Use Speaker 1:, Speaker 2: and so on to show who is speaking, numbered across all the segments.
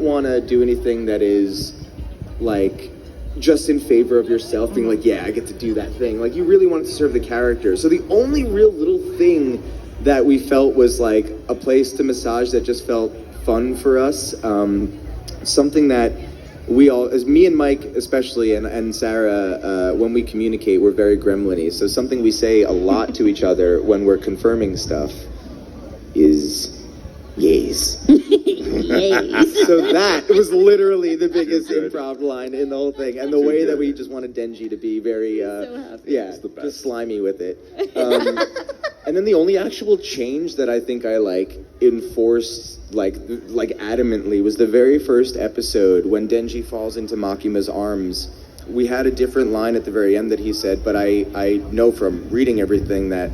Speaker 1: want to do anything that is like just in favor of yourself, being like, yeah, I get to do that thing. Like, you really want to serve the character. So the only real little thing that we felt was like a place to massage that just felt fun for us, something that we all, as me and Mike especially, and Sara, when we communicate, we're very gremlin-y. So something we say a lot to each other when we're confirming stuff is yays. So that was literally the biggest improv line in the whole thing, and the way that we just wanted Denji to be very, just slimy with it. And then the only actual change that I think I enforced adamantly was the very first episode when Denji falls into Makima's arms. We had a different line at the very end that he said, but I know from reading everything that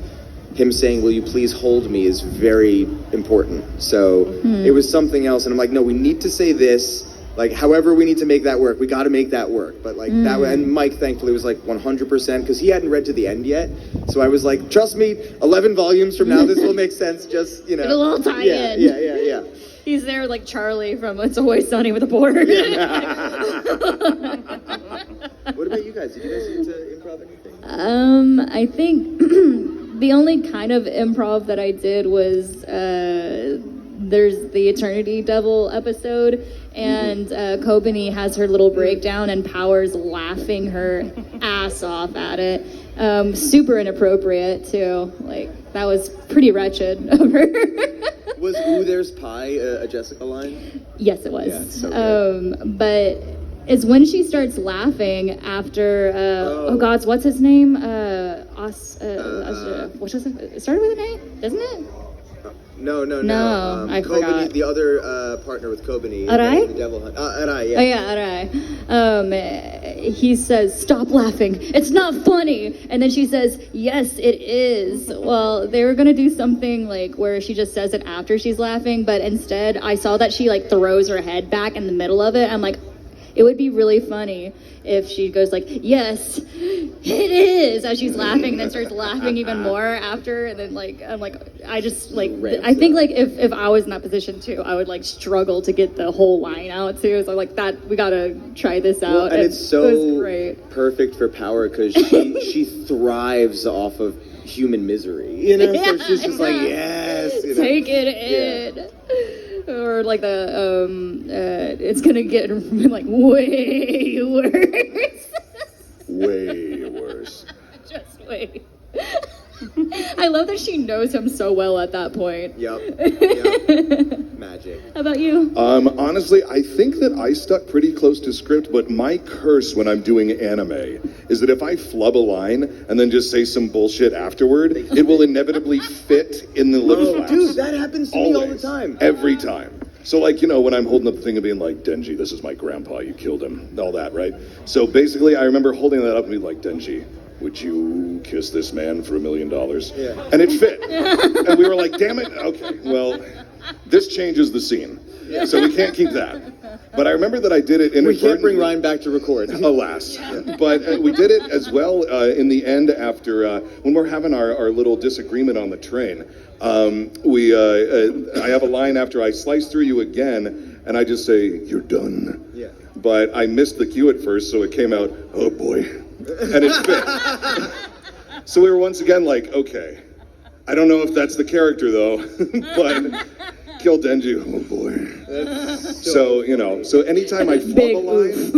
Speaker 1: him saying, "Will you please hold me?" is very important. So it was something else, and I'm like, no, we need to say this. Like, however we need to make that work, we got to make that work. But like that, and Mike thankfully was like 100% because he hadn't read to the end yet. So I was like, trust me, 11 volumes from now, this will make sense. Just
Speaker 2: Get a little tie-in.
Speaker 1: Yeah.
Speaker 2: He's there like Charlie from It's Always Sunny with a board.
Speaker 1: What about you guys? Did you guys get to improv anything?
Speaker 2: I think the only kind of improv that I did was there's the Eternity Devil episode, and Kobani has her little breakdown, and Power's laughing her ass off at it. Super inappropriate too. Like, that was pretty wretched of her.
Speaker 1: Was "Ooh, There's Pie" a Jessica line?
Speaker 2: Yes, it was.
Speaker 1: Yeah, so good.
Speaker 2: But it's when she starts laughing after what's his name? What is it? It started with an A, doesn't it?
Speaker 1: No.
Speaker 2: I forgot.
Speaker 1: The other partner with Kobani.
Speaker 2: Arai?
Speaker 1: The Devil Hunt. Arai, yeah.
Speaker 2: Oh yeah, Arai. He says, "Stop laughing. It's not funny." And then she says, "Yes, it is." Well, they were gonna do something like where she just says it after she's laughing, but instead I saw that she like throws her head back in the middle of it. I'm like, it would be really funny if she goes like, "Yes, it is," as she's laughing, and then starts laughing even more after, and then I'm like, I just like, I think like if I was in that position too, I would like struggle to get the whole line out too. So like that, we gotta try this out.
Speaker 1: Well, and it's so
Speaker 2: it was great.
Speaker 1: Perfect for Power because she thrives off of human misery, you know. So she's just like, yes,
Speaker 2: take it in. Yeah. Or like it's gonna get like way worse.
Speaker 3: Way worse.
Speaker 2: Just wait. I love that she knows him so well at that point.
Speaker 1: Yep. Magic.
Speaker 2: How about you?
Speaker 3: Honestly, I think that I stuck pretty close to script, but my curse when I'm doing anime is that if I flub a line and then just say some bullshit afterward, it will inevitably fit in the lip flaps.
Speaker 1: Dude, that happens to me all the time.
Speaker 3: Every time. So like, when I'm holding up the thing and being like, "Denji, this is my grandpa, you killed him," all that, right? So basically, I remember holding that up and being like, "Denji, would you kiss this man for $1 million?"
Speaker 1: Yeah.
Speaker 3: And it fit. And we were like, damn it, okay, well, this changes the scene. Yeah. So we can't keep that. But I remember that I did it inadvertently.
Speaker 1: We can't bring Ryan back to record.
Speaker 3: Alas. Yeah. But we did it as well in the end after, when we're having our little disagreement on the train. I have a line after I slice through you again, and I just say, "You're done."
Speaker 1: Yeah.
Speaker 3: But I missed the cue at first, so it came out, "Oh boy." And it fit. So we were once again like, okay, I don't know if that's the character though, but kill Denji, oh boy. So anytime I flub a line,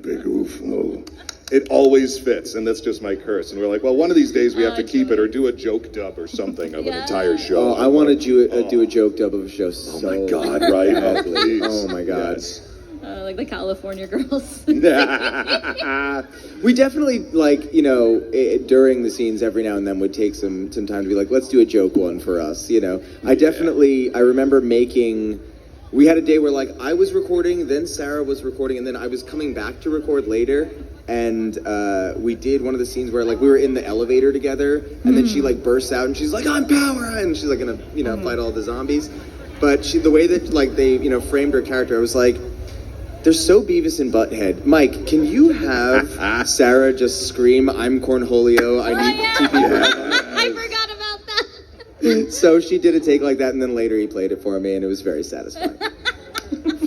Speaker 3: big oof, oh, it always fits, and that's just my curse. And we're like, well, one of these days we have to keep it or do a joke dub or something of an entire show.
Speaker 1: Oh, I want to do a joke dub of a show so
Speaker 3: my God, right?
Speaker 1: Oh my God.
Speaker 3: Yes.
Speaker 2: Like the California Girls.
Speaker 1: We definitely, during the scenes every now and then would take some time to be like, let's do a joke one for us, I remember we had a day where I was recording, then Sara was recording, and then I was coming back to record later, and we did one of the scenes where we were in the elevator together, and then she bursts out and she's like, "I'm Power!" and she's gonna, fight all the zombies. But the way that they, framed her character, I was like, they're so Beavis and Butthead. Mike, can you have Sara just scream, "I'm Cornholio, I need TP."
Speaker 2: I forgot about that.
Speaker 1: So she did a take like that, and then later he played it for me, and it was very satisfying.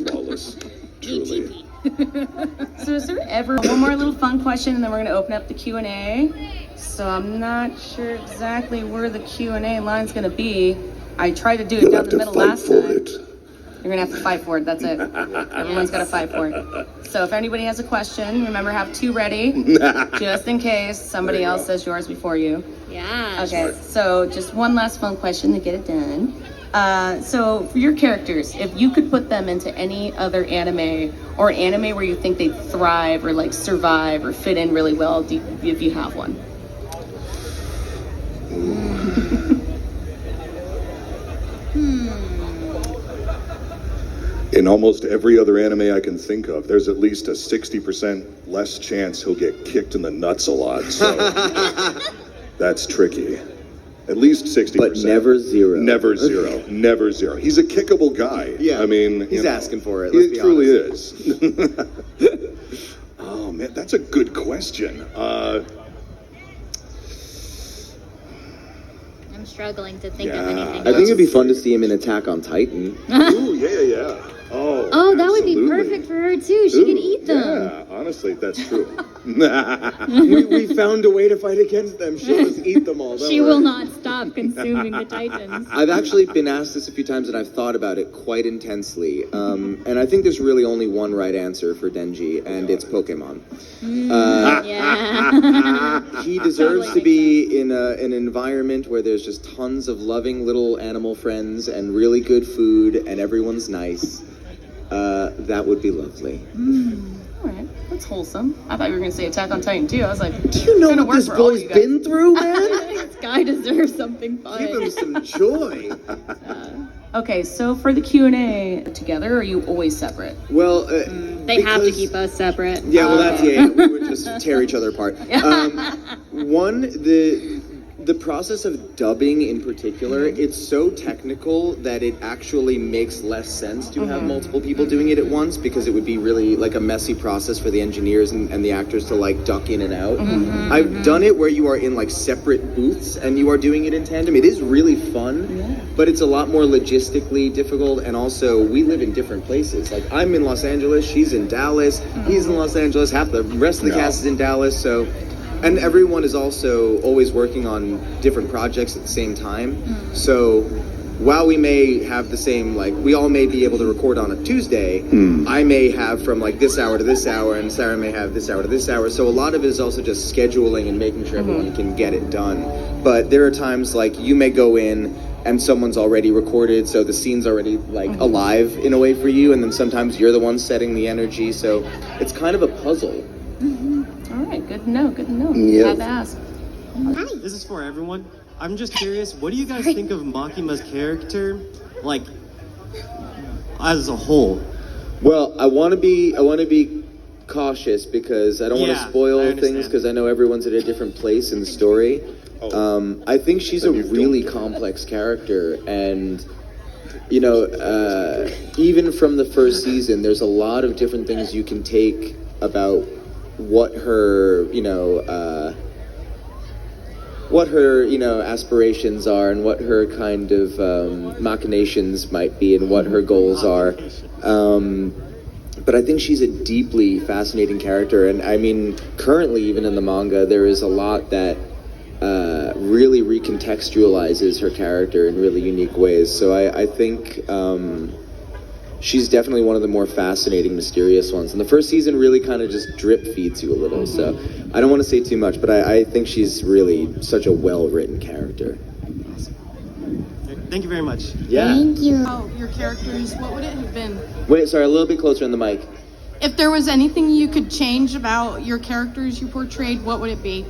Speaker 3: Flawless. truly.
Speaker 4: So is there ever one more little fun question, and then we're going to open up the Q&A. So I'm not sure exactly where the Q&A line's going to be. I tried to do it
Speaker 3: You'll
Speaker 4: down
Speaker 3: have
Speaker 4: the
Speaker 3: to
Speaker 4: middle
Speaker 3: fight
Speaker 4: last
Speaker 3: for
Speaker 4: time.
Speaker 3: it.
Speaker 4: You're going to have to fight for it. That's it. Everyone's got to fight for it. So if anybody has a question, remember have 2 ready, just in case somebody else says yours before you.
Speaker 2: Yeah.
Speaker 4: Okay, so just one last fun question to get it done. So for your characters, if you could put them into any other anime or anime where you think they thrive or like survive or fit in really well, if you have one.
Speaker 3: In almost every other anime I can think of, there's at least a 60% less chance he'll get kicked in the nuts a lot. So that's tricky. At least 60%.
Speaker 1: But never 0.
Speaker 3: Never 0. Never 0. He's a kickable guy.
Speaker 1: Yeah,
Speaker 3: I mean,
Speaker 1: he's asking for it.
Speaker 3: He truly is. Oh man, that's a good question.
Speaker 2: I'm struggling to think of
Speaker 3: Yeah.
Speaker 2: anything.
Speaker 1: I think it'd be fun to see him in Attack on Titan.
Speaker 3: Ooh, yeah.
Speaker 2: Oh, that would be
Speaker 3: absolutely.
Speaker 2: perfect for her too. She could eat them.
Speaker 3: Yeah, honestly, that's true.
Speaker 1: we found a way to fight against them. She'll just eat them all.
Speaker 2: She will not stop consuming the Titans.
Speaker 1: I've actually been asked this a few times, and I've thought about it quite intensely. And I think there's really only one right answer for Denji, and it's Pokemon.
Speaker 2: Yeah.
Speaker 1: He deserves to be in an environment where there's just tons of loving little animal friends and really good food, and everyone's nice. That would be lovely.
Speaker 4: All right, that's wholesome. I thought you were going to say Attack on Titan too. I was like,
Speaker 1: Do you know
Speaker 4: gonna
Speaker 1: what
Speaker 4: work
Speaker 1: this
Speaker 4: for all
Speaker 1: boy's
Speaker 4: you guys.
Speaker 1: been through, man?
Speaker 2: This guy deserves something fun.
Speaker 1: Give him some joy.
Speaker 4: Okay, so for the Q&A together, or are you always separate?
Speaker 1: Well,
Speaker 2: They have to
Speaker 1: because-
Speaker 2: keep us separate.
Speaker 1: Yeah, well, that's we would just tear each other apart. The process of dubbing in particular, it's so technical that it actually makes less sense to have multiple people doing it at once, because it would be really like a messy process for the engineers and the actors to like duck in and out. I've done it where you are in like separate booths and you are doing it in tandem. It is really fun, but it's a lot more logistically difficult, and also we live in different places. Like I'm in Los Angeles, she's in Dallas, he's in Los Angeles, half the rest of the cast is in Dallas, so... And everyone is also always working on different projects at the same time. So while we may have the same, like, we all may be able to record on a Tuesday, I may have from like this hour to this hour, and Sara may have this hour to this hour. So a lot of it is also just scheduling and making sure everyone can get it done. But there are times like you may go in and someone's already recorded, so the scene's already like alive in a way for you, and then sometimes you're the one setting the energy. So it's kind of a puzzle.
Speaker 4: All right, good to know, good to know.
Speaker 3: Yeah.
Speaker 4: Had to ask.
Speaker 5: This is for everyone. I'm just curious, what do you guys think of Makima's character, like, as a whole?
Speaker 1: Well, I want to be cautious because I don't want to
Speaker 5: Yeah, I
Speaker 1: spoil
Speaker 5: understand.
Speaker 1: things, because I know everyone's at a different place in the story. I think she's a really complex character, and you know, even from the first season, there's a lot of different things you can take about what her aspirations are, and what her kind of machinations might be, and what her goals are. But I think she's a deeply fascinating character, and I mean, currently, even in the manga, there is a lot that really recontextualizes her character in really unique ways. So I think she's definitely one of the more fascinating, mysterious ones. And the first season really kind of just drip feeds you a little. So I don't want to say too much, but I think she's really such a well-written character.
Speaker 5: Thank you very much.
Speaker 1: Yeah.
Speaker 6: Thank you. Oh, your characters, what would it have been?
Speaker 1: Wait, sorry, a little bit closer on the mic.
Speaker 6: If there was anything you could change about your characters you portrayed, what would it be?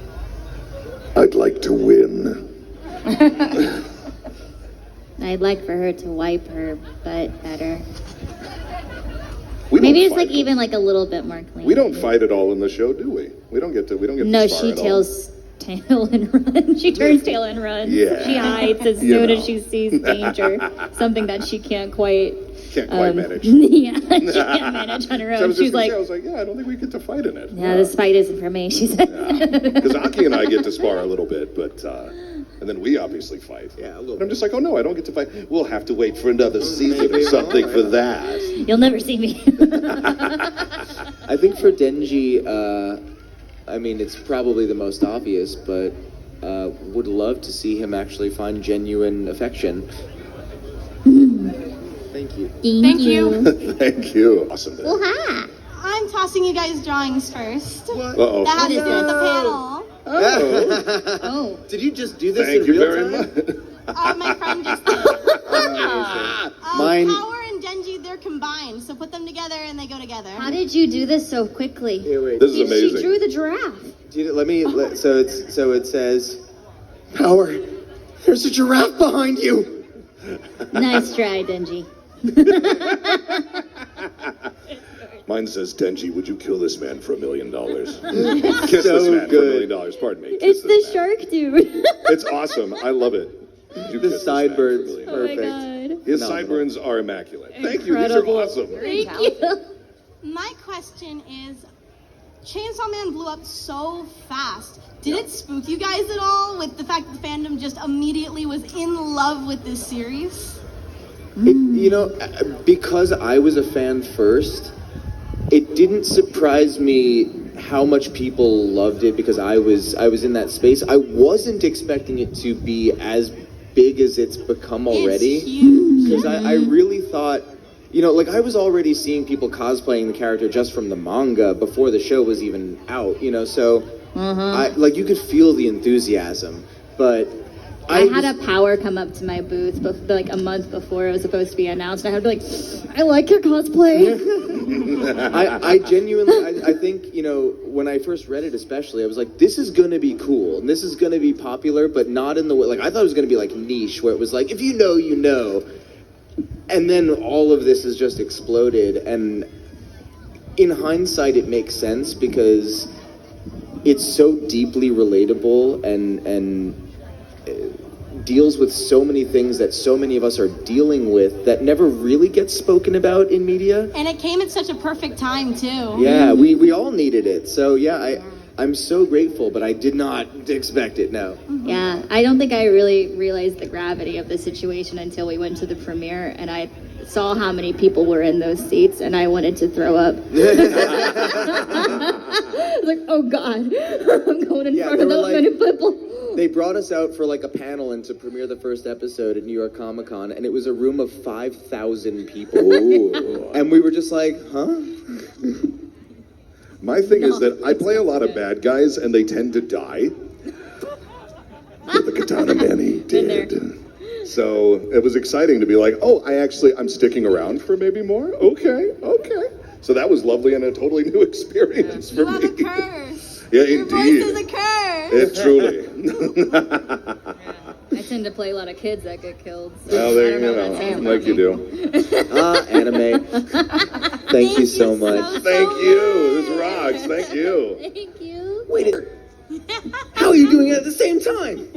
Speaker 3: I'd like to win.
Speaker 2: I'd like for her to wipe her butt better.
Speaker 3: We
Speaker 2: Maybe
Speaker 3: don't
Speaker 2: it's like
Speaker 3: fight.
Speaker 2: even like a little bit more clean.
Speaker 3: We don't fight at all in the show, do we? We don't get to
Speaker 2: No,
Speaker 3: spar
Speaker 2: she
Speaker 3: at all.
Speaker 2: tails tail and runs. She turns tail and runs.
Speaker 3: Yeah.
Speaker 2: She hides as
Speaker 3: You
Speaker 2: soon
Speaker 3: know.
Speaker 2: as she sees danger. Something that she can't quite
Speaker 3: manage.
Speaker 2: Yeah, she can't manage on her
Speaker 3: So I
Speaker 2: own.
Speaker 3: was
Speaker 2: She's
Speaker 3: just gonna
Speaker 2: like,
Speaker 3: say, I was like, yeah, I don't think we get to fight in it.
Speaker 2: yeah, this fight isn't for me, she said.
Speaker 3: Because Aki and I get to spar a little bit, but And then we obviously fight.
Speaker 1: Yeah, a little
Speaker 3: And I'm just like, oh no, I don't get to fight. We'll have to wait for another season or something for that.
Speaker 2: You'll never see me.
Speaker 1: I think for Denji, I mean, it's probably the most obvious, but would love to see him actually find genuine affection. Thank you.
Speaker 6: Thank you.
Speaker 3: Thank you. Awesome.
Speaker 2: Well, hi.
Speaker 7: I'm tossing you guys drawings first.
Speaker 3: Uh-oh.
Speaker 7: That has to do with the
Speaker 3: Oh.
Speaker 7: panel.
Speaker 2: Oh.
Speaker 1: Did you just do this
Speaker 3: Thank
Speaker 1: in
Speaker 3: you
Speaker 1: real
Speaker 3: very
Speaker 1: time?
Speaker 3: much.
Speaker 7: My friend just did.
Speaker 1: Mine.
Speaker 7: Power and Denji, they're combined, so put them together and they go together.
Speaker 2: How did you do this so quickly?
Speaker 1: Here, wait.
Speaker 3: This is
Speaker 2: She
Speaker 3: amazing.
Speaker 2: drew the giraffe.
Speaker 1: So it says, Power, there's a giraffe behind you.
Speaker 2: Nice try, Denji.
Speaker 3: Mine says, Denji, would you kill this man for $1 million? Kiss
Speaker 1: So
Speaker 3: this man
Speaker 1: good.
Speaker 3: for $1 million. Pardon me.
Speaker 2: It's
Speaker 3: Kiss
Speaker 2: the
Speaker 3: this man.
Speaker 2: shark dude.
Speaker 3: It's awesome. I love it. Would you
Speaker 1: The
Speaker 3: kiss this man for $1
Speaker 1: sideburns,
Speaker 3: million?
Speaker 2: Oh my
Speaker 1: perfect.
Speaker 2: god.
Speaker 3: His
Speaker 1: Phenomenal.
Speaker 3: sideburns are immaculate. Thank you.
Speaker 2: Incredible.
Speaker 3: These are awesome.
Speaker 2: Thank you.
Speaker 7: My question is, Chainsaw Man blew up so fast. Did it spook you guys at all with the fact that the fandom just immediately was in love with this series?
Speaker 1: Because I was a fan first, it didn't surprise me how much people loved it because I was in that space. I wasn't expecting it to be as big as it's become already.
Speaker 7: It's huge.
Speaker 1: Because I really thought, I was already seeing people cosplaying the character just from the manga before the show was even out, so you could feel the enthusiasm. But
Speaker 2: I had a power come up to my booth like a month before it was supposed to be announced. And I had to be like, I like your cosplay.
Speaker 1: I genuinely, I think, when I first read it especially, I was like, this is going to be cool, and this is going to be popular, but not in the way, I thought it was going to be like niche, where it was like, if you know, you know. And then all of this has just exploded, and in hindsight, it makes sense, because it's so deeply relatable, and deals with so many things that so many of us are dealing with that never really gets spoken about in media.
Speaker 7: And it came at such a perfect time, too.
Speaker 1: Yeah, we all needed it. So yeah, I'm so grateful, but I did not expect it, no.
Speaker 2: Yeah, I don't think I really realized the gravity of the situation until we went to the premiere and I saw how many people were in those seats and I wanted to throw up. I was like, oh God, I'm going in front of those many people.
Speaker 1: They brought us out for a panel and to premiere the first episode at New York Comic Con, and it was a room of 5,000 people. And we were just like, huh?
Speaker 3: My thing is that I play a lot of bad guys, and they tend to die. The Katana man, he did. So it was exciting to be like, oh, I'm sticking around for maybe more? Okay. So that was lovely and a totally new experience for
Speaker 7: You
Speaker 3: me.
Speaker 7: have a curse.
Speaker 3: Yeah,
Speaker 7: Your
Speaker 3: indeed.
Speaker 7: voice is a curse.
Speaker 3: It truly.
Speaker 2: I tend to play a lot of kids that get killed. So
Speaker 3: Well,
Speaker 2: I
Speaker 3: there
Speaker 2: don't
Speaker 3: you
Speaker 2: know if that's
Speaker 3: know,
Speaker 2: it.
Speaker 3: like you do.
Speaker 1: Anime. Thank you so much.
Speaker 3: Thank you. This rocks. Thank you.
Speaker 2: Thank you.
Speaker 1: Wait, how are you doing it at the same time?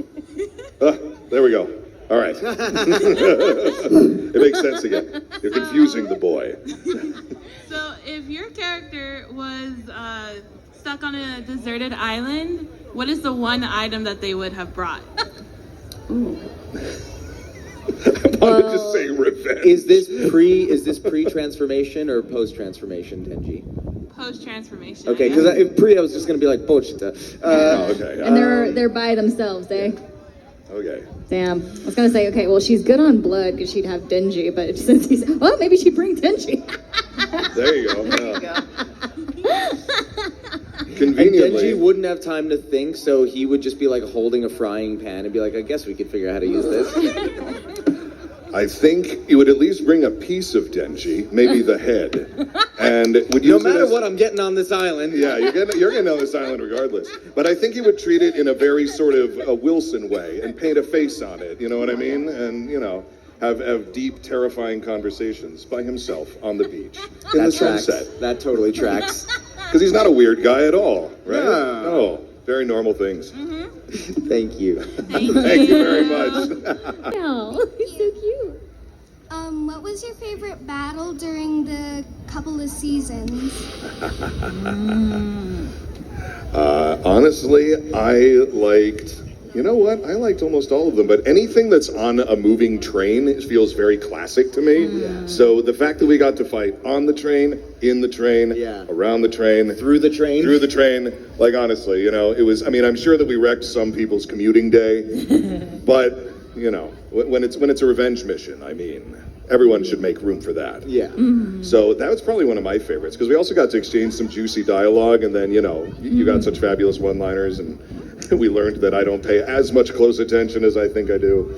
Speaker 3: There we go. All right. It makes sense again. You're confusing the boy.
Speaker 8: So if your character was stuck on a deserted island, what is the one item that they would have brought?
Speaker 3: I wanted to say revenge.
Speaker 1: Is this pre-transformation or post-transformation, Denji?
Speaker 8: Post-transformation.
Speaker 1: Okay, because if pre, I was just gonna be like Pochita.
Speaker 3: Okay.
Speaker 2: And they're by themselves, eh?
Speaker 3: Okay.
Speaker 2: Damn. I was gonna say, okay, well, she's good on blood because she'd have Denji, but since he's, well, maybe she'd bring Denji.
Speaker 3: There you go.
Speaker 1: And
Speaker 3: Conveniently.
Speaker 1: Denji wouldn't have time to think, so he would just be holding a frying pan and be like, I guess we could figure out how to use this.
Speaker 3: I think you would at least bring a piece of Denji, maybe the head, and would
Speaker 1: No
Speaker 3: use
Speaker 1: matter
Speaker 3: it as,
Speaker 1: what, I'm getting on this island.
Speaker 3: Yeah, you're getting on this island regardless. But I think he would treat it in a very sort of a Wilson way and paint a face on it. You know what I mean? And have deep, terrifying conversations by himself on the beach in the sunset.
Speaker 1: That totally tracks.
Speaker 3: Because he's not a weird guy at all, right?
Speaker 1: No.
Speaker 3: Very normal things.
Speaker 1: Thank you.
Speaker 3: Thank you very much.
Speaker 2: Oh, he's so cute.
Speaker 9: What was your favorite battle during the couple of seasons?
Speaker 3: Honestly, I liked You know what? I liked almost all of them, but anything that's on a moving train feels very classic to me. So the fact that we got to fight on the train, in the train, around the train,
Speaker 1: Through the train.
Speaker 3: like honestly, you know, it was, I mean, I'm sure that we wrecked some people's commuting day, but, you know, when it's a revenge mission, I mean, everyone should make room for that.
Speaker 1: Yeah.
Speaker 3: So that was probably one of my favorites, because we also got to exchange some juicy dialogue, and then, you know, you got such fabulous one-liners, and we learned that I don't pay as much close attention as I think I do.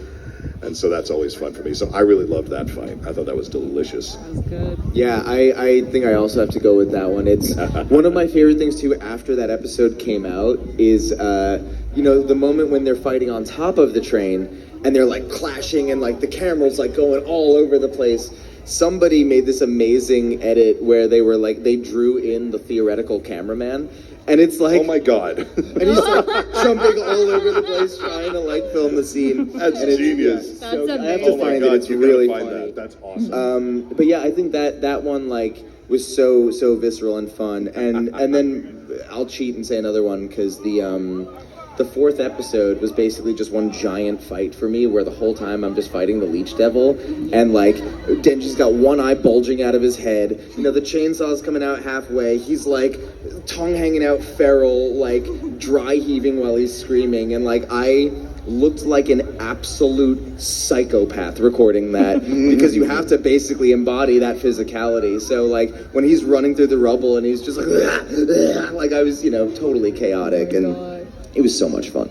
Speaker 3: And so that's always fun for me. So I really loved that fight. I thought that was delicious.
Speaker 4: That was good.
Speaker 1: Yeah, I think I also have to go with that one. It's one of my favorite things too after that episode came out is, you know, the moment when they're fighting on top of the train and they're like clashing and like the camera's like going all over the place. Somebody made this amazing edit where they were like, they drew in the theoretical cameraman. And it's like,
Speaker 3: oh my God.
Speaker 1: And he's like jumping all over the place trying to like film the scene.
Speaker 3: That's genius.
Speaker 2: That's
Speaker 1: So I have
Speaker 2: amazing.
Speaker 1: to
Speaker 3: Oh my
Speaker 1: find
Speaker 3: God,
Speaker 1: it. It's
Speaker 3: you gotta
Speaker 1: really
Speaker 3: find
Speaker 1: funny.
Speaker 3: that. That's awesome.
Speaker 1: But yeah, I think that one like was so visceral and fun. And then I'll cheat and say another one because the fourth episode was basically just one giant fight for me where the whole time I'm just fighting the leech devil and like Denji's got one eye bulging out of his head, you know, the chainsaw's coming out halfway, he's like tongue hanging out feral, like dry heaving while he's screaming, and like I looked like an absolute psychopath recording that because you have to basically embody that physicality. So like when he's running through the rubble and he's just like I was, you know, totally chaotic, and it was so much fun.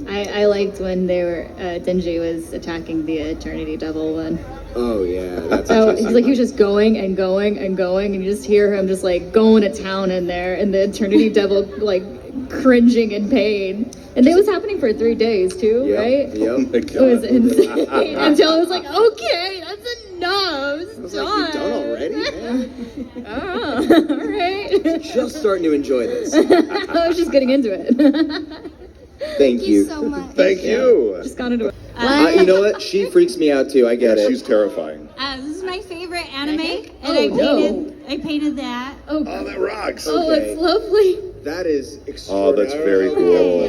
Speaker 2: I liked when they were Denji was attacking the Eternity Devil one.
Speaker 1: Oh yeah, that's
Speaker 2: Oh, he's like he was just going and going and going, and you just hear him just like going to town in there, and the Eternity Devil like cringing in pain. And it was happening for 3 days too, right?
Speaker 1: Yep.
Speaker 2: It was insane until I was like, okay, that's enough.
Speaker 1: I was like, you done already? Man?
Speaker 2: Oh, all right.
Speaker 1: Just starting to enjoy this.
Speaker 2: I was just getting into it.
Speaker 1: Thank
Speaker 9: Thank you
Speaker 1: you.
Speaker 9: so much.
Speaker 3: Thank you.
Speaker 2: Just got into it.
Speaker 1: You know what? She freaks me out too. I get it.
Speaker 3: She's terrifying.
Speaker 10: This is my favorite anime,
Speaker 2: Heck?
Speaker 10: and
Speaker 2: Oh,
Speaker 10: I painted that.
Speaker 3: Oh, that rocks.
Speaker 2: Oh,
Speaker 1: Okay.
Speaker 2: it's lovely.
Speaker 1: That is
Speaker 3: Oh,
Speaker 1: extraordinary.
Speaker 3: that's very cool.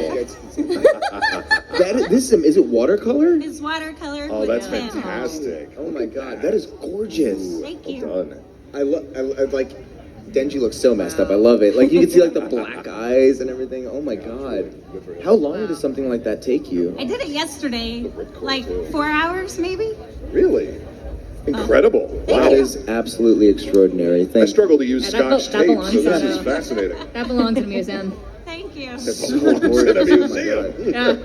Speaker 1: Is it watercolor?
Speaker 10: It's watercolor.
Speaker 3: Oh,
Speaker 10: with
Speaker 3: that's
Speaker 10: pen.
Speaker 3: fantastic.
Speaker 1: Oh my god, that is gorgeous.
Speaker 10: Thank you.
Speaker 3: Well done.
Speaker 1: I like Denji looks so messed up. I love it. Like you can see like the black eyes and everything. Oh my god. How long does something like that take you?
Speaker 10: I did it yesterday, like 4 hours maybe.
Speaker 3: Really? Incredible. Wow.
Speaker 1: That is absolutely extraordinary.
Speaker 3: I
Speaker 1: Thank
Speaker 3: struggle to use
Speaker 2: Yeah, that
Speaker 3: Scotch
Speaker 2: that
Speaker 3: tape,
Speaker 2: belongs
Speaker 3: so this
Speaker 2: to-
Speaker 3: is fascinating.
Speaker 2: That belongs in a museum.
Speaker 10: Thank you.
Speaker 3: It belongs in a museum.
Speaker 2: Yeah.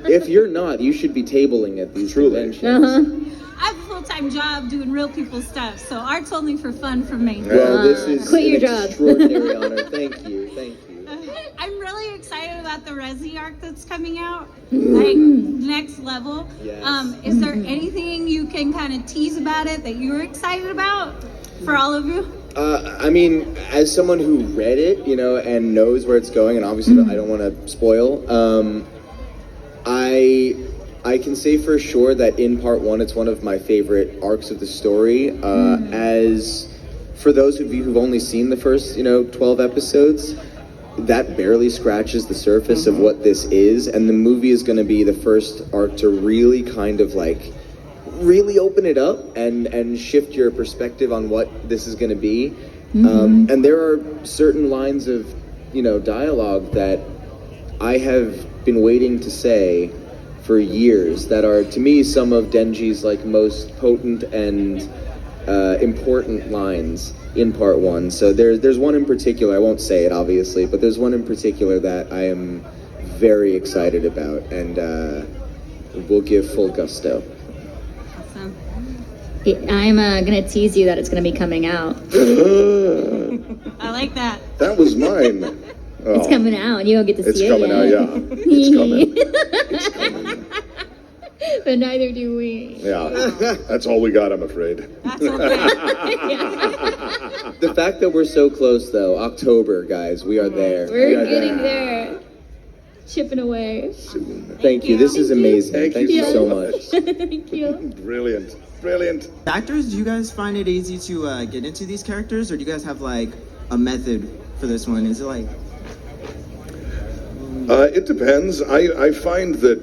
Speaker 1: If you're not, you should be tabling at these
Speaker 3: Truly.
Speaker 1: conventions.
Speaker 10: I have a full-time job doing real people stuff, so art's only for fun for me.
Speaker 1: Well, this is
Speaker 2: Quit your
Speaker 1: an
Speaker 2: job.
Speaker 1: extraordinary honor. Thank you. Thank you.
Speaker 10: I'm really excited about the Resi arc that's coming out, like next level.
Speaker 1: Yes.
Speaker 10: Is there anything you can kind of tease about it that you were excited about for all of you?
Speaker 1: I mean, as someone who read it, you know, and knows where it's going, and obviously I don't want to spoil, I can say for sure that in part one, it's one of my favorite arcs of the story. As for those of you who've only seen the first, 12 episodes, that barely scratches the surface of what this is, and the movie is going to be the first arc to really kind of like really open it up and shift your perspective on what this is going to be. And there are certain lines of dialogue that I have been waiting to say for years that are, to me, some of Denji's like most potent and important lines in part one. So there's one in particular, I won't say it obviously, but there's one in particular that I am very excited about, and will give full gusto.
Speaker 10: Awesome.
Speaker 2: I'm gonna tease you that it's gonna be coming out.
Speaker 10: I like that.
Speaker 3: That was mine. Oh,
Speaker 2: It's coming out. You don't get to
Speaker 3: It's
Speaker 2: see
Speaker 3: coming
Speaker 2: it
Speaker 3: out,
Speaker 2: yet.
Speaker 3: yeah. It's coming. It's coming.
Speaker 2: But neither do we.
Speaker 3: Yeah, that's all we got, I'm afraid.
Speaker 10: That's okay.
Speaker 1: The fact that we're so close, though, October, guys, we are there. We
Speaker 2: We're
Speaker 1: are
Speaker 2: getting
Speaker 1: there.
Speaker 2: there. Chipping away.
Speaker 1: Thank you. This is amazing.
Speaker 3: Thank you
Speaker 1: so
Speaker 3: so
Speaker 1: much.
Speaker 2: Thank you.
Speaker 3: Brilliant. Brilliant.
Speaker 11: Actors, do you guys find it easy to get into these characters, or do you guys have like a method for this one? Is it like
Speaker 3: It depends. I find that,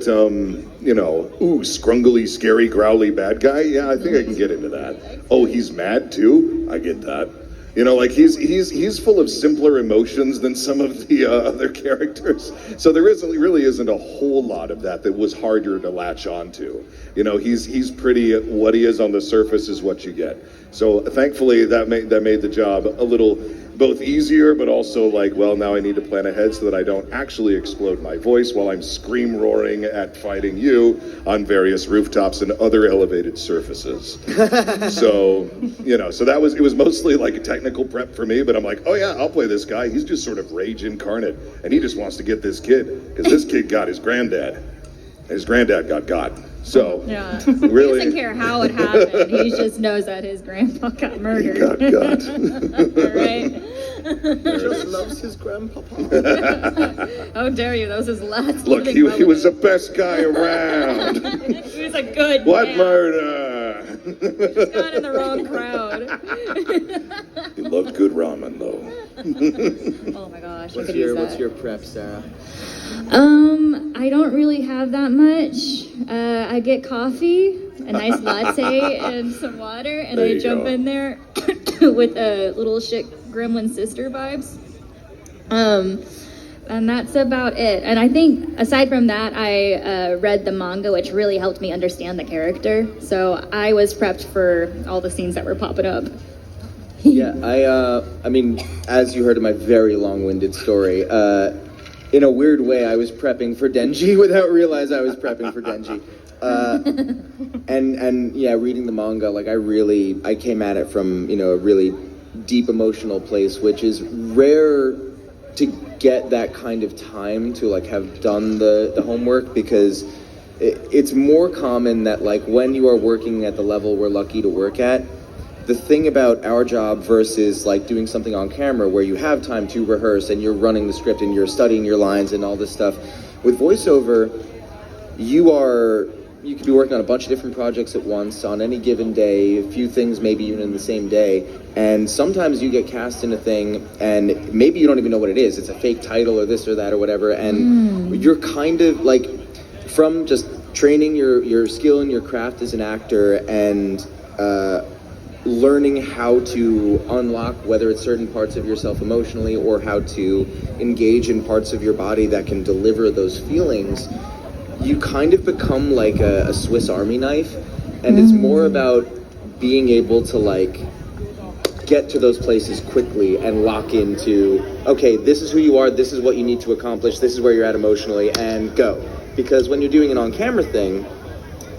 Speaker 3: scrungly, scary, growly bad guy. Yeah, I think I can get into that. Oh, he's mad too? I get that. He's full of simpler emotions than some of the other characters. So there really isn't a whole lot of that was harder to latch onto. He's pretty. What he is on the surface is what you get. So thankfully that made the job a little both easier, but also now I need to plan ahead so that I don't actually explode my voice while I'm scream roaring at fighting you on various rooftops and other elevated surfaces. So it was mostly like a technical prep for me, but I'm like, oh yeah, I'll play this guy. He's just sort of rage incarnate, and he just wants to get this kid, because this kid got his granddad, and his granddad got. So,
Speaker 2: yeah.
Speaker 3: Really,
Speaker 2: he doesn't care how it happened. He just knows that his grandpa got murdered.
Speaker 3: He got.
Speaker 2: Right?
Speaker 1: He just loves his grandpapa.
Speaker 2: How dare you? That was his last.
Speaker 3: Look, he was the best guy around.
Speaker 2: He was a good
Speaker 3: What
Speaker 2: man.
Speaker 3: murder?
Speaker 2: Just got in the wrong crowd.
Speaker 3: He loved good ramen, though.
Speaker 2: Oh my gosh.
Speaker 1: What's your prep, Sarah?
Speaker 2: I don't really have that much. I get coffee, a nice latte, and some water, and I jump in there with a little shit gremlin sister vibes. And that's about it. And I think aside from that, I read the manga, which really helped me understand the character. So I was prepped for all the scenes that were popping up.
Speaker 1: Yeah, I mean, as you heard in my very long-winded story, in a weird way, I was prepping for Denji without realizing I was prepping for Denji. And yeah, reading the manga, I came at it from, a really deep emotional place, which is rare to get that kind of time to have done the homework, because it's more common that when you are working at the level we're lucky to work at, the thing about our job versus doing something on camera where you have time to rehearse and you're running the script and you're studying your lines and all this stuff, with voiceover, you could be working on a bunch of different projects at once on any given day, a few things maybe even in the same day, and sometimes you get cast in a thing and maybe you don't even know what it is. It's a fake title or this or that or whatever, and you're kind of from just training your skill and your craft as an actor and learning how to unlock whether it's certain parts of yourself emotionally or how to engage in parts of your body that can deliver those feelings, you kind of become like a Swiss Army knife, and it's more about being able to get to those places quickly and lock into, okay, this is who you are, this is what you need to accomplish, this is where you're at emotionally, and go. Because when you're doing an on-camera thing,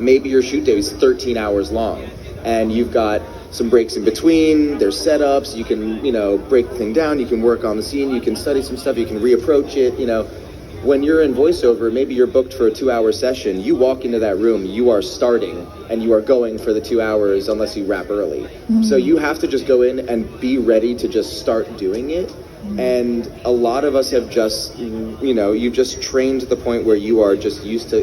Speaker 1: maybe your shoot day is 13 hours long, and you've got some breaks in between, there's setups, you can, break the thing down, you can work on the scene, you can study some stuff, you can reapproach it, When you're in voiceover, maybe you're booked for a 2-hour session, you walk into that room, you are starting, and you are going for the 2 hours unless you wrap early. So you have to just go in and be ready to just start doing it. And a lot of us have just, you've just trained to the point where you are just used to,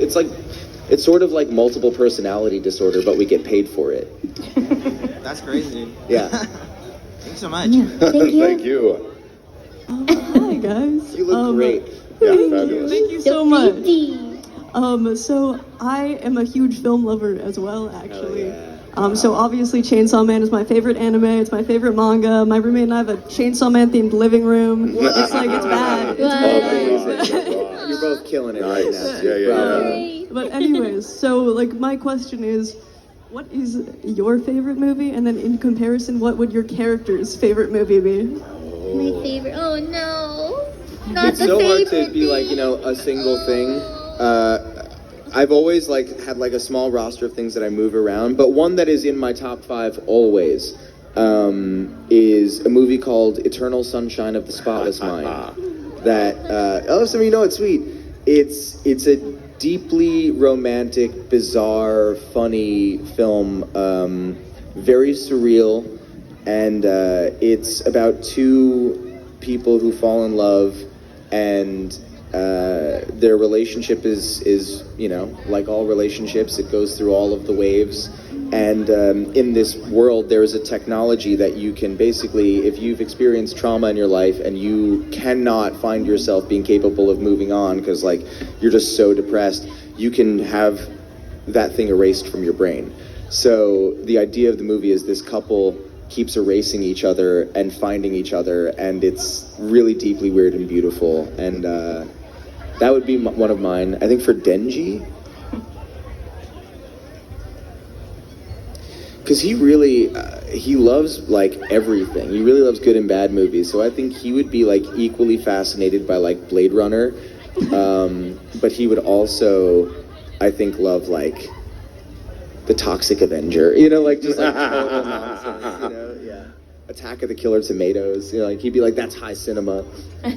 Speaker 1: it's sort of like multiple personality disorder, but we get paid for it.
Speaker 11: That's crazy.
Speaker 1: Yeah.
Speaker 11: Thanks so much.
Speaker 2: Thank you.
Speaker 3: Thank you.
Speaker 12: Hi guys.
Speaker 1: You look great.
Speaker 3: Yeah, fabulous.
Speaker 12: Thank you so much. So I am a huge film lover as well, actually. So obviously Chainsaw Man is my favorite anime, it's my favorite manga. My roommate and I have a Chainsaw Man themed living room. It's it's bad. It's bad.
Speaker 1: You're both killing it right now.
Speaker 3: Yeah.
Speaker 12: But anyways, so my question is, what is your favorite movie? And then in comparison, what would your character's favorite movie be?
Speaker 2: My favorite. Oh no. Not
Speaker 1: It's so hard to be a single thing. I've always had a small roster of things that I move around, but one that is in my top 5 always is a movie called Eternal Sunshine of the Spotless Mind. That some of you know it's sweet. It's a deeply romantic, bizarre, funny film, very surreal, and it's about 2 people who fall in love, and their relationship is like all relationships, it goes through all of the waves. And in this world, there is a technology that you can basically, if you've experienced trauma in your life and you cannot find yourself being capable of moving on because like you're just so depressed, you can have that thing erased from your brain. So the idea of the movie is this couple keeps erasing each other and finding each other, and it's really deeply weird and beautiful. And that would be one of mine. I think for Denji, because he really he loves like everything. He really loves good and bad movies. So I think he would be like equally fascinated by like Blade Runner, but he would also, I think, love like the Toxic Avenger. Like just like total nonsense. Yeah. Attack of the Killer Tomatoes. Like he'd be like, that's high cinema.
Speaker 3: You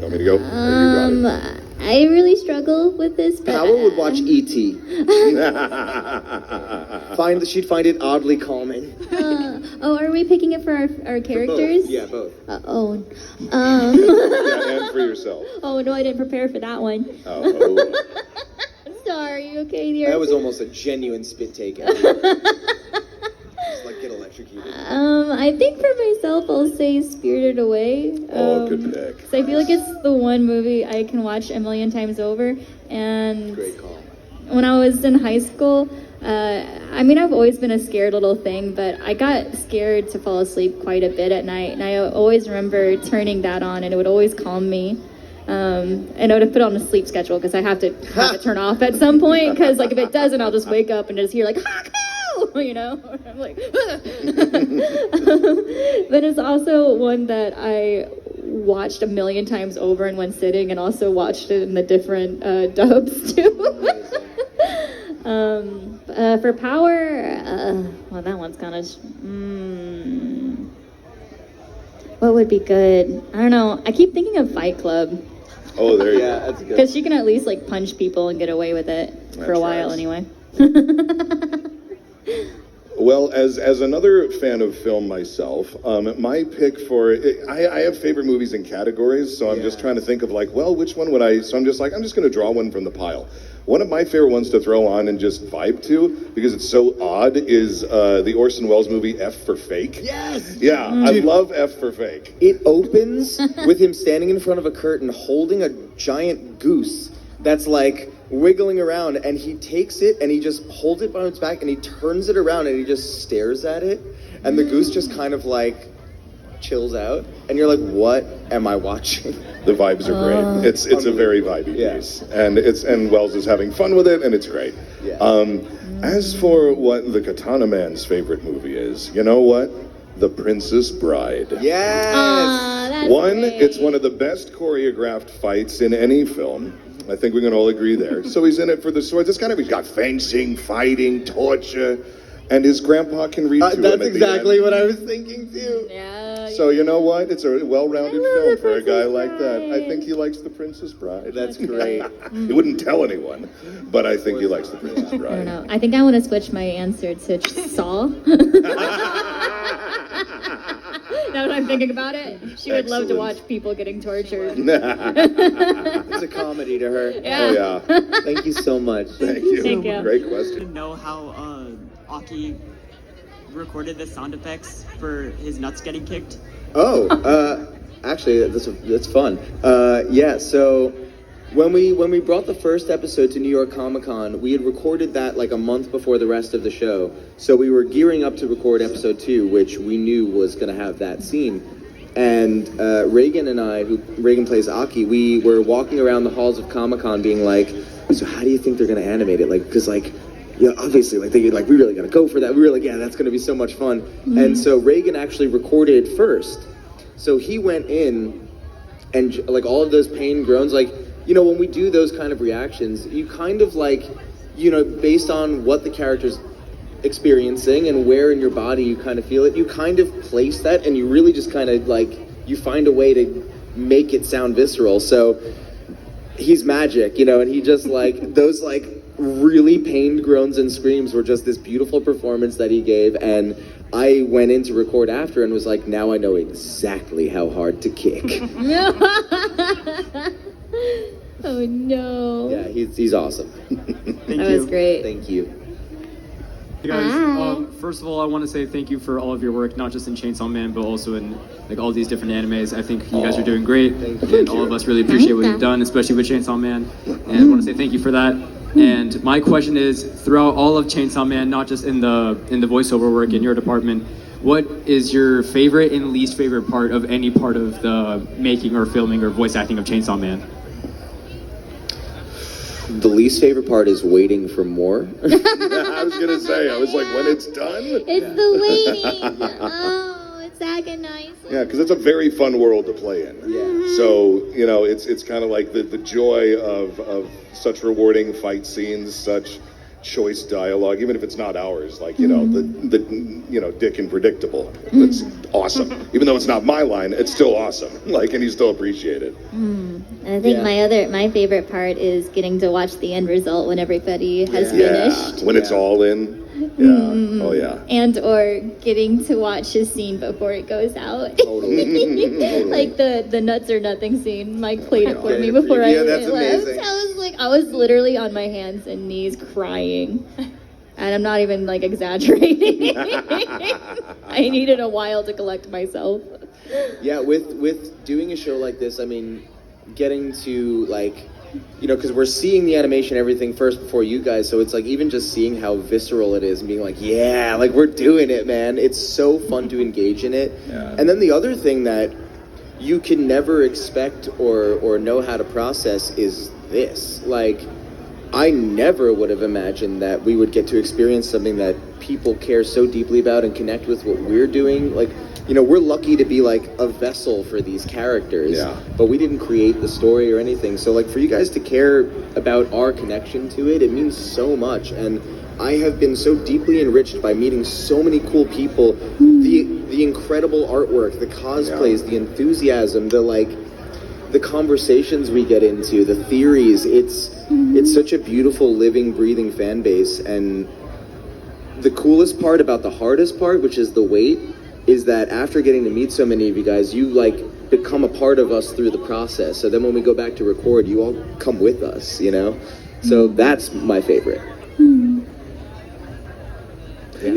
Speaker 3: want me to go? Or you got it?
Speaker 2: I really struggle with this, but
Speaker 1: Power would watch E.T. She'd find it oddly calming.
Speaker 2: Are we picking it for our characters?
Speaker 1: Both. Yeah, both.
Speaker 3: Yeah, and for yourself.
Speaker 2: Oh no, I didn't prepare for that one.
Speaker 3: Oh.
Speaker 2: Sorry, okay, dear.
Speaker 1: That was almost a genuine spit take. Just like get electrocuted.
Speaker 2: I think for myself, I'll say Spirited Away.
Speaker 3: Good pick.
Speaker 2: Because I feel like it's the one movie I can watch a million times over. And
Speaker 1: Great call.
Speaker 2: when I was in high school, I've always been a scared little thing, but I got scared to fall asleep quite a bit at night. And I always remember turning that on, and it would always calm me. And I would have put it on a sleep schedule because I have to turn off at some point. Because like if it doesn't, I'll just wake up and just hear like Haku! I'm like, but it's also one that I watched a million times over in one sitting, and also watched it in the different dubs too. For Power, well, that one's kind of. What would be good? I don't know. I keep thinking of Fight Club.
Speaker 3: Oh, there you
Speaker 1: Yeah,
Speaker 3: go.
Speaker 1: that's good.
Speaker 2: Because she can at least like punch people and get away with it for a while anyway.
Speaker 3: Well, as another fan of film myself, my pick for I have favorite movies in categories, so I'm just trying to think of like, well, which one would I? So I'm just going to draw one from the pile. One of my favorite ones to throw on and just vibe to, because it's so odd, is the Orson Welles movie F for Fake.
Speaker 1: Yes!
Speaker 3: Yeah, I love F for Fake.
Speaker 1: It opens with him standing in front of a curtain holding a giant goose that's like wiggling around, and he takes it and he just holds it by its back and he turns it around and he just stares at it, and the goose just kind of like chills out, and you're like, what am I watching?
Speaker 3: The vibes are great. It's a very vibey piece, and Wells is having fun with it, and it's great.
Speaker 1: Yeah.
Speaker 3: As for what the Katana Man's favorite movie is, you know what? The Princess Bride.
Speaker 1: Yes!
Speaker 2: That's
Speaker 3: One,
Speaker 2: great.
Speaker 3: it's one of the best choreographed fights in any film. I think we can all agree there. So he's in it for the swords. He's got fencing, fighting, torture, and his grandpa can read to him
Speaker 1: That's
Speaker 3: at
Speaker 1: exactly
Speaker 3: the end.
Speaker 1: what I was thinking too.
Speaker 2: Yeah.
Speaker 3: So you know what? It's a well-rounded film for a guy
Speaker 2: Princess
Speaker 3: like that. I
Speaker 2: Bride.
Speaker 3: think he likes The Princess Bride.
Speaker 1: That's great.
Speaker 3: He wouldn't tell anyone, but I think he likes The Princess
Speaker 2: I
Speaker 3: Bride.
Speaker 2: don't know. I think I want to switch my answer to Saw. Now that I'm thinking about it, she would love to
Speaker 3: Excellent.
Speaker 2: watch people getting tortured.
Speaker 1: It's a comedy to her.
Speaker 2: Yeah.
Speaker 3: Oh yeah.
Speaker 1: Thank you so much.
Speaker 3: Thank you.
Speaker 2: Thank you.
Speaker 3: Great question.
Speaker 11: Know how Aki recorded the sound effects for his nuts getting kicked?
Speaker 1: Oh, actually, that's fun. Yeah, so when we brought the first episode to New York Comic Con, we had recorded that like a month before the rest of the show. So we were gearing up to record episode 2, which we knew was going to have that scene. And Reagan and I, who Reagan plays Aki, we were walking around the halls of Comic Con being like, so how do you think they're going to animate it? Like, because like, yeah, obviously, like we really got to go for that. We were like, yeah, that's going to be so much fun. And so Reagan actually recorded first. So he went in and like all of those pain groans, like, when we do those kind of reactions, you kind of like, based on what the character's experiencing and where in your body you kind of feel it, you kind of place that, and you really just kind of like, you find a way to make it sound visceral. So he's magic, and he just like, those like really pained groans and screams were just this beautiful performance that he gave. And I went in to record after and was like, now I know exactly how hard to kick.
Speaker 2: Oh no.
Speaker 1: Yeah, he's awesome.
Speaker 2: That was great.
Speaker 1: Thank you.
Speaker 13: Hey guys, first of all, I want to say thank you for all of your work, not just in Chainsaw Man, but also in like all these different animes. I think you guys are doing great, and all of us really appreciate what you've done, especially with Chainsaw Man. And I want to say thank you for that. And my question is, throughout all of Chainsaw Man, not just in the voiceover work in your department, what is your favorite and least favorite part of any part of the making or filming or voice acting of Chainsaw Man?
Speaker 1: The least favorite part is waiting for more.
Speaker 3: I was gonna say, I was like, when it's done?
Speaker 2: It's the waiting. Oh, it's agonizing.
Speaker 3: Yeah, because it's a very fun world to play in.
Speaker 1: Yeah.
Speaker 3: So, you know, it's kind of like the joy of such rewarding fight scenes, such choice dialogue, even if it's not ours, like, you know, the you know, Dick and Predictable. It's awesome. Even though it's not my line, it's still awesome. Like, and you still appreciate it.
Speaker 2: I think my favorite part is getting to watch the end result when everybody has finished.
Speaker 3: When it's all in. Yeah. Oh yeah.
Speaker 2: And or getting to watch his scene before it goes out.
Speaker 1: Totally.
Speaker 2: Like the nuts or nothing scene. Mike played it for me before I
Speaker 1: that's
Speaker 2: left.
Speaker 1: amazing.
Speaker 2: I was literally on my hands and knees crying. And I'm not even like exaggerating. I needed a while to collect myself.
Speaker 1: Yeah, with doing a show like this, I mean, getting to like, you know, because we're seeing the animation, everything first before you guys, so it's like even just seeing how visceral it is and being like, yeah, like we're doing it, man. It's so fun to engage in it. Yeah. And then the other thing that you can never expect or know how to process is this. Like, I never would have imagined that we would get to experience something that people care so deeply about and connect with what we're doing. Like, you know, we're lucky to be like a vessel for these characters, but we didn't create the story or anything. So like for you guys to care about our connection to it, it means so much. And I have been so deeply enriched by meeting so many cool people, the incredible artwork, the cosplays, the enthusiasm, the conversations we get into, the theories. It's such a beautiful, living, breathing fan base. And the coolest part about the hardest part, which is the wait, is that after getting to meet so many of you guys, you like become a part of us through the process. So then when we go back to record, you all come with us, you know? So that's my favorite.
Speaker 3: You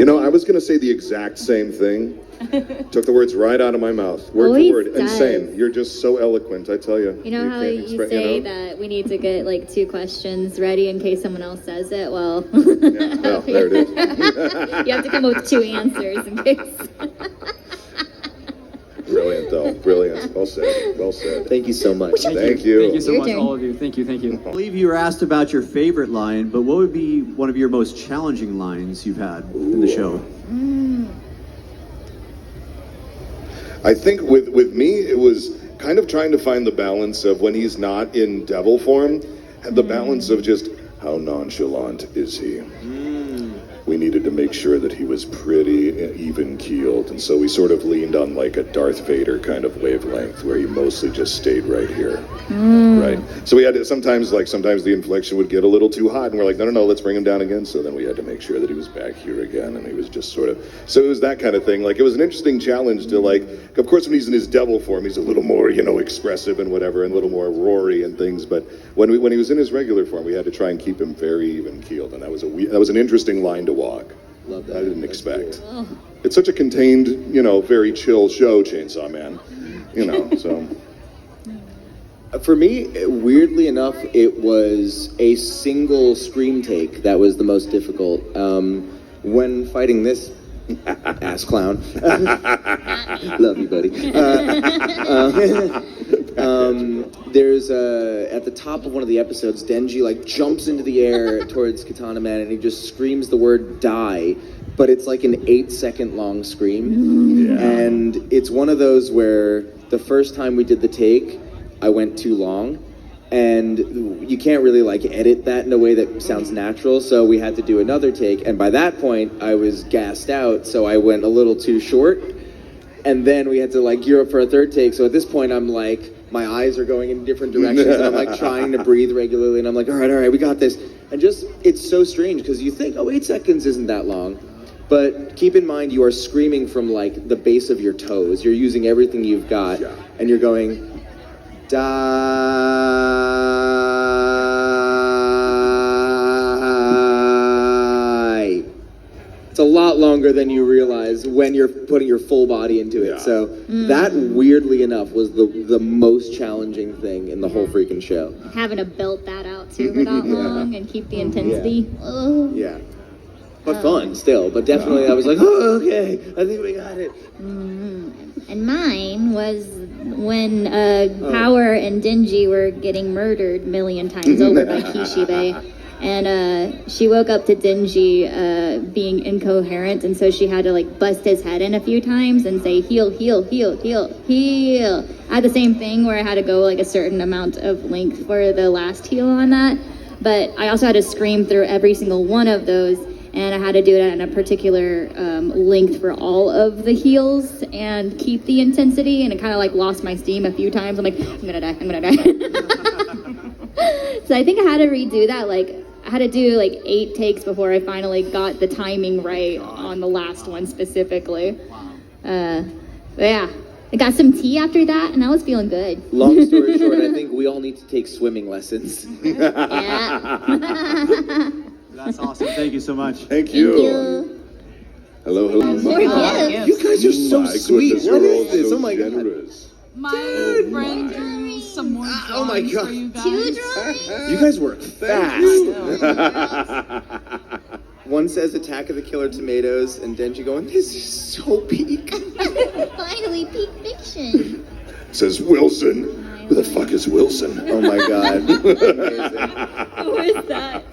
Speaker 3: know, I was going to say the exact same thing. Took the words right out of my mouth. Word for word. Insane. You're just so eloquent, I tell you.
Speaker 2: You know how you say that we need to get like 2 questions ready in case someone else says it? Well,
Speaker 3: well, there it is.
Speaker 2: You have to come up with 2 answers in case.
Speaker 3: Brilliant, though. Brilliant. Well said. Well said.
Speaker 1: Thank you so much.
Speaker 3: Thank you.
Speaker 13: Thank you so much, all of you. Thank you. Thank you.
Speaker 14: I believe you were asked about your favorite line, but what would be one of your most challenging lines you've had in the show?
Speaker 3: I think with me, it was kind of trying to find the balance of when he's not in devil form, and the balance of just how nonchalant is he. We needed to make sure that he was pretty even-keeled, and so we sort of leaned on like a Darth Vader kind of wavelength where he mostly just stayed right here, right? So we had to, sometimes the inflection would get a little too hot, and we're like, no, let's bring him down again. So then we had to make sure that he was back here again, and he was just sort of, so it was that kind of thing. Like, it was an interesting challenge to like, of course when he's in his devil form, he's a little more, you know, expressive and whatever, and a little more roary and things, but when he was in his regular form, we had to try and keep him very even-keeled, and that was an interesting line to walk.
Speaker 1: Love that.
Speaker 3: I didn't expect. It's such a contained, you know, very chill show, Chainsaw Man. You know, so.
Speaker 1: For me, weirdly enough, it was a single scream take that was the most difficult. When fighting this ass clown. Love you, buddy. There's at the top of one of the episodes, Denji like jumps into the air towards Katana Man and he just screams the word die, but it's like an 8-second long scream. And it's one of those where the first time we did the take, I went too long, and you can't really like edit that in a way that sounds natural, so we had to do another take, and by that point I was gassed out, so I went a little too short, and then we had to like gear up for a third take. So at this point I'm like, my eyes are going in different directions and I'm like trying to breathe regularly, and I'm like, all right, we got this. And just, it's so strange because you think, 8 seconds isn't that long, But keep in mind, you are screaming from like the base of your toes. You're using everything you've got, and you're going, die. It's a lot longer than you realize when you're putting your full body into it. So that, weirdly enough, was the most challenging thing in the whole freaking show.
Speaker 2: Having to belt that out too for that long and keep the intensity.
Speaker 1: Yeah. But fun still. But definitely I was like, oh, okay, I think we got it.
Speaker 2: And mine was when Power and Denji were getting murdered a million times over by Kishibe. And she woke up to Denji being incoherent, and so she had to like bust his head in a few times and say, heal, heal, heal, heal, heal. I had the same thing where I had to go like a certain amount of length for the last heal on that. But I also had to scream through every single one of those, and I had to do it at a particular length for all of the heals and keep the intensity, and it kind of like lost my steam a few times. I'm like, I'm gonna die. So I think I had to redo that, like, I had to do like 8 takes before I finally got the timing right on the last one specifically. But yeah, I got some tea after that, and I was feeling good.
Speaker 1: Long story short, I think we all need to take swimming lessons.
Speaker 14: That's awesome. Thank you so much.
Speaker 3: Thank you. Hello, hello.
Speaker 1: You guys are so sweet.
Speaker 3: Goodness,
Speaker 1: What
Speaker 3: you're
Speaker 1: is
Speaker 3: all
Speaker 1: this?
Speaker 3: so
Speaker 1: Oh my god.
Speaker 3: generous.
Speaker 6: My friend drew some more drawings
Speaker 1: Oh my god.
Speaker 6: for you guys.
Speaker 7: 2 drawings?
Speaker 1: You guys work fast. One says Attack of the Killer Tomatoes, and Denji going, this is so peak.
Speaker 2: Finally, peak fiction.
Speaker 3: Says Wilson. Who the fuck is Wilson?
Speaker 1: Oh my god.
Speaker 2: Who is that?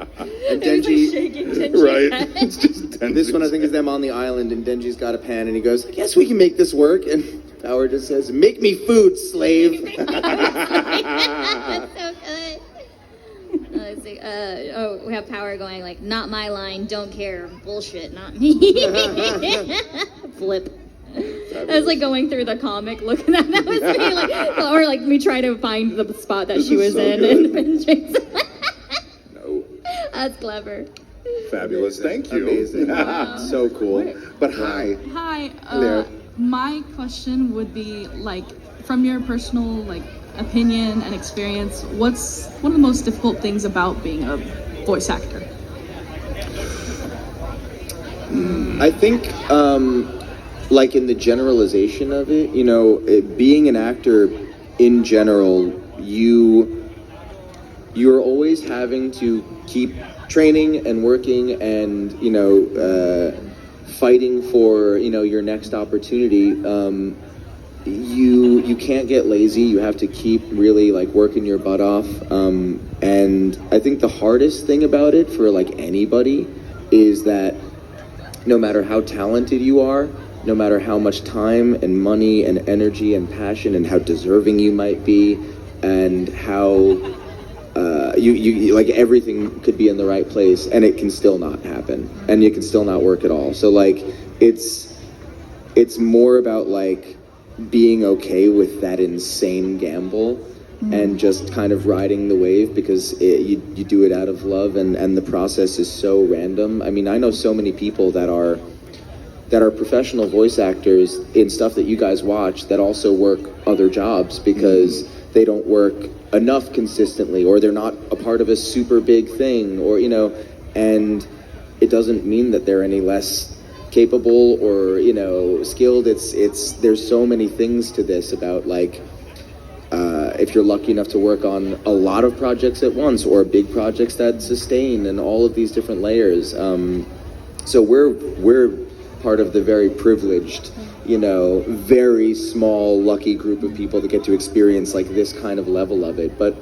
Speaker 1: And Denji,
Speaker 2: shaking
Speaker 3: Right. It's just Denji.
Speaker 1: this one I think is them on the island, and Denji's got a pan, and he goes, I guess we can make this work. And Power just says, make me food, slave.
Speaker 2: That's so good. Let's see. We have Power going like, not my line, don't care, bullshit, not me. Flip. I was like going through the comic, looking at that was me, like, or like me trying to find the spot that she was
Speaker 3: so
Speaker 2: in.
Speaker 3: good.
Speaker 2: And Jason.
Speaker 3: No.
Speaker 2: That's clever.
Speaker 3: Fabulous. Thank you.
Speaker 1: Amazing. So cool.
Speaker 3: But hi.
Speaker 6: Hi.
Speaker 1: Hello.
Speaker 6: My question would be like, from your personal like opinion and experience, what's one of the most difficult things about being a voice actor?
Speaker 1: I think, like in the generalization of it, you know, being an actor in general, you're always having to keep training and working and, you know, fighting for, you know, your next opportunity. You can't get lazy. You have to keep really like working your butt off. And I think the hardest thing about it for like anybody is that no matter how talented you are, no matter how much time and money and energy and passion and how deserving you might be, and how you like everything could be in the right place, and it can still not happen, and you can still not work at all. So like it's more about like being okay with that insane gamble and just kind of riding the wave, because you do it out of love, and the process is so random. I mean, I know so many people that are professional voice actors in stuff that you guys watch that also work other jobs because they don't work enough consistently, or they're not a part of a super big thing, or, you know, and it doesn't mean that they're any less capable or, you know, skilled. There's so many things to this about like, if you're lucky enough to work on a lot of projects at once, or big projects that sustain, and all of these different layers. So we're part of the very privileged, you know, very small, lucky group of people that get to experience like this kind of level of it. But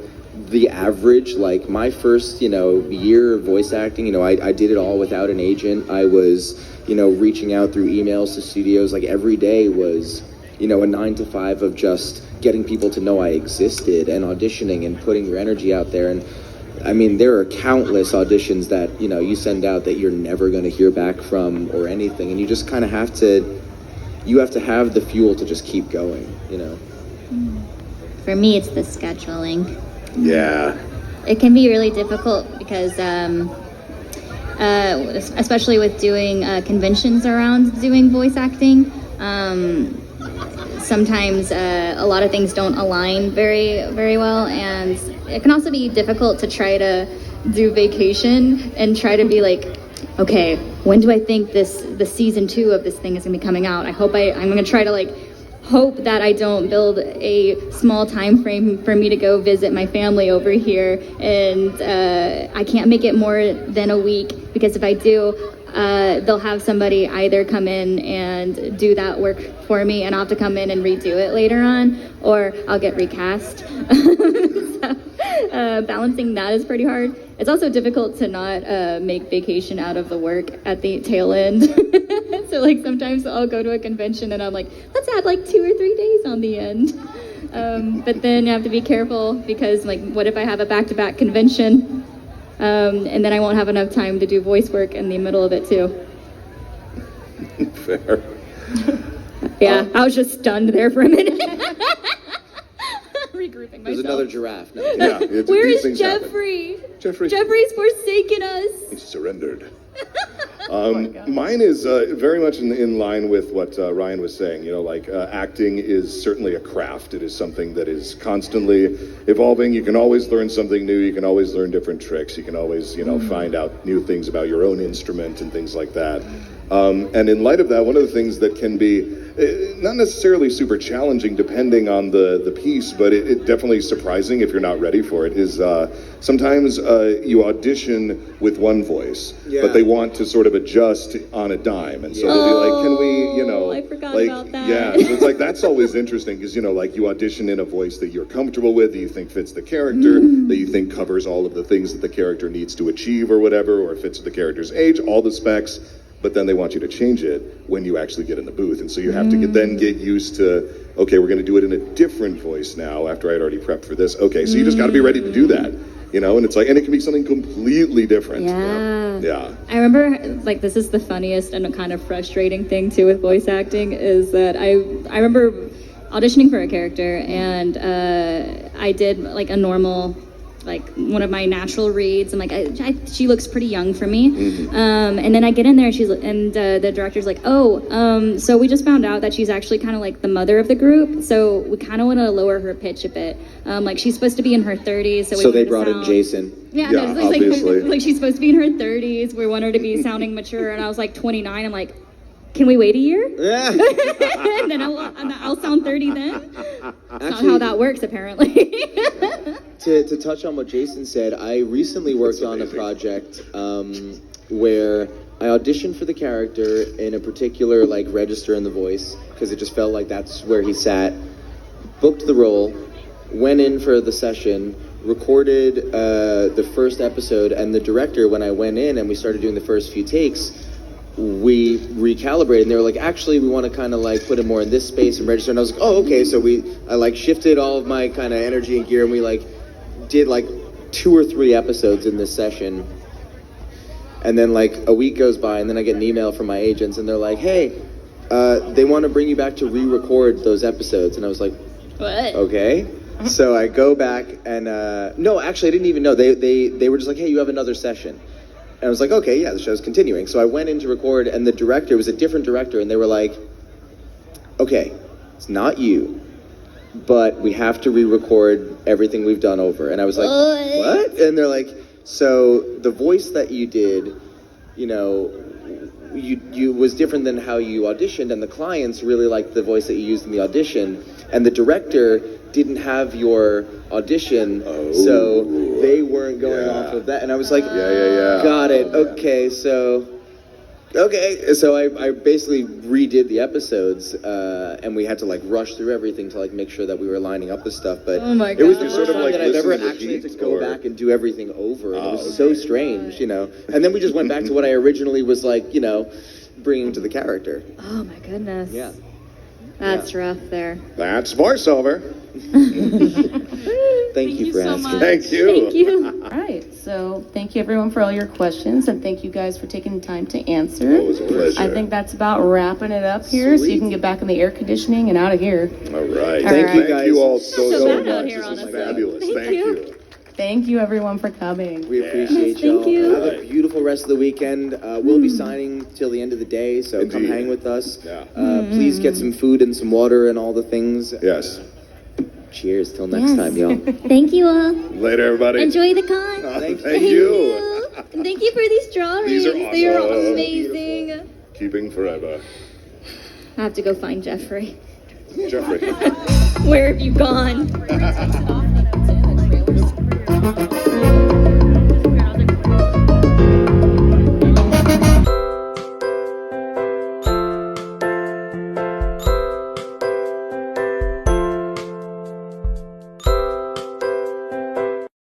Speaker 1: the average, like my first, you know, year of voice acting, you know, I did it all without an agent. I was, you know, reaching out through emails to studios. Like every day was, you know, a 9 to 5 of just getting people to know I existed, and auditioning and putting your energy out there. And I mean, there are countless auditions that, you know, you send out that you're never going to hear back from or anything, and you just kind of have to have the fuel to just keep going, you know.
Speaker 2: For me, it's the scheduling.
Speaker 3: Yeah.
Speaker 2: It can be really difficult because especially with doing conventions around doing voice acting. Sometimes a lot of things don't align very, very well, and it can also be difficult to try to do vacation and try to be like, okay, when do I think the season 2 of this thing is gonna be coming out? I'm gonna try to like hope that I don't build a small time frame for me to go visit my family over here, and I can't make it more than a week, because if I do, they'll have somebody either come in and do that work for me, and I'll have to come in and redo it later on, or I'll get recast. So, balancing that is pretty hard. It's also difficult to not make vacation out of the work at the tail end. So like sometimes I'll go to a convention and I'm like, let's add like 2 or 3 days on the end. But then you have to be careful, because like, what if I have a back-to-back convention? And then I won't have enough time to do voice work in the middle of it too.
Speaker 3: Fair.
Speaker 2: Yeah, I was just stunned there for a minute. Regrouping myself.
Speaker 1: There's another giraffe now.
Speaker 3: Yeah,
Speaker 2: Where
Speaker 3: these
Speaker 2: is
Speaker 3: things happen.
Speaker 2: Jeffrey?
Speaker 3: Jeffrey.
Speaker 2: Jeffrey's forsaken us.
Speaker 3: He surrendered. Mine is very much in line with what Ryan was saying. You know, like acting is certainly a craft. It is something that is constantly evolving. You can always learn something new. You can always learn different tricks. You can always, find out new things about your own instrument and things like that. And in light of that, one of the things that can be not necessarily super challenging depending on the piece, but it definitely surprising if you're not ready for it, is sometimes you audition with one voice, but they want to sort of adjust on a dime. And so they'll be like, can we,
Speaker 2: I forgot
Speaker 3: like,
Speaker 2: about that.
Speaker 3: yeah, so it's like, that's always interesting, because, like you audition in a voice that you're comfortable with, that you think fits the character, that you think covers all of the things that the character needs to achieve or whatever, or fits the character's age, all the specs. But then they want you to change it when you actually get in the booth. And so you have to then get used to, okay, we're going to do it in a different voice now after I'd already prepped for this. Okay, so you just got to be ready to do that, and it's like, and it can be something completely different. Yeah.
Speaker 2: I remember, like, this is the funniest and kind of frustrating thing too with voice acting, is that I remember auditioning for a character, and I did like a normal, like one of my natural reads. I'm like, she looks pretty young for me. And then I get in there, and the director's like, so we just found out that she's actually kind of like the mother of the group, so we kind of want to lower her pitch a bit. Like, she's supposed to be in her 30s, so
Speaker 1: they brought in Jason.
Speaker 2: Yeah,
Speaker 3: Yeah,
Speaker 2: no, it's
Speaker 3: obviously.
Speaker 2: like she's supposed to be in her 30s. We want her to be sounding mature, and I was like 29. I'm like, can we wait a year?
Speaker 1: Yeah.
Speaker 2: And then I'll sound 30 then. That's not how that works, apparently.
Speaker 1: To touch on what Jason said, I recently worked on a project where I auditioned for the character in a particular like register in the voice, because it just felt like that's where he sat. Booked the role, went in for the session, recorded the first episode, and the director, when I went in and we started doing the first few takes, we recalibrated, and they were like, actually, we want to kind of like put it more in this space and register. And I was like, oh, okay. So I like shifted all of my kind of energy and gear, and we like did like 2 or 3 episodes in this session. And then like a week goes by, and then I get an email from my agents, and they're like, hey, they want to bring you back to re-record those episodes. And I was like,
Speaker 2: what?
Speaker 1: Okay. So I go back, and no, actually I didn't even know. They were just like, hey, you have another session. And I was like, okay, yeah, the show's continuing. So I went in to record, and the director was a different director, and they were like, okay, it's not you, but we have to re-record everything we've done over. And I was like, what? And they're like, so the voice that you did, you was different than how you auditioned, and the clients really liked the voice that you used in the audition, and the director didn't have your audition, so they weren't going off of that. And I was like, got it. Okay, so I basically redid the episodes, and we had to like rush through everything to like make sure that we were lining up the stuff. But
Speaker 2: oh my
Speaker 1: it was
Speaker 2: God.
Speaker 1: the first time that I've ever actually had to go back and do everything over. And it was so strange, And then we just went back to what I originally was like, bringing to the character.
Speaker 2: Oh my goodness.
Speaker 1: Yeah.
Speaker 2: That's rough there.
Speaker 3: That's voiceover.
Speaker 1: Thank you for
Speaker 8: so
Speaker 1: asking.
Speaker 8: much.
Speaker 3: Thank you.
Speaker 2: Thank you.
Speaker 4: All right, so thank you everyone for all your questions, and thank you guys for taking the time to answer.
Speaker 3: Always a pleasure.
Speaker 4: I think that's about wrapping it up here, so you can get back in the air conditioning and out of here.
Speaker 3: All right.
Speaker 4: Thank you,
Speaker 3: Thank you all so
Speaker 2: so bad
Speaker 3: much.
Speaker 2: out here,
Speaker 3: This was
Speaker 2: honestly.
Speaker 3: fabulous.
Speaker 2: Thank
Speaker 3: Thank
Speaker 2: you.
Speaker 3: you.
Speaker 4: Thank you, everyone, for coming.
Speaker 1: We appreciate
Speaker 2: Thank
Speaker 1: y'all.
Speaker 2: you.
Speaker 1: Have a beautiful rest of the weekend. We'll be signing till the end of the day, so come hang with us.
Speaker 3: Yeah.
Speaker 1: Please get some food and some water and all the things.
Speaker 3: Yes.
Speaker 1: Cheers till next time, y'all.
Speaker 2: Thank you all.
Speaker 3: Later, everybody.
Speaker 2: Enjoy the con.
Speaker 3: Thank you.
Speaker 2: And thank you for these drawings.
Speaker 3: These are
Speaker 2: They are
Speaker 3: awesome.
Speaker 2: amazing.
Speaker 3: Keeping forever.
Speaker 2: I have to go find Jeffrey.
Speaker 3: Jeffrey.
Speaker 2: Where have you gone?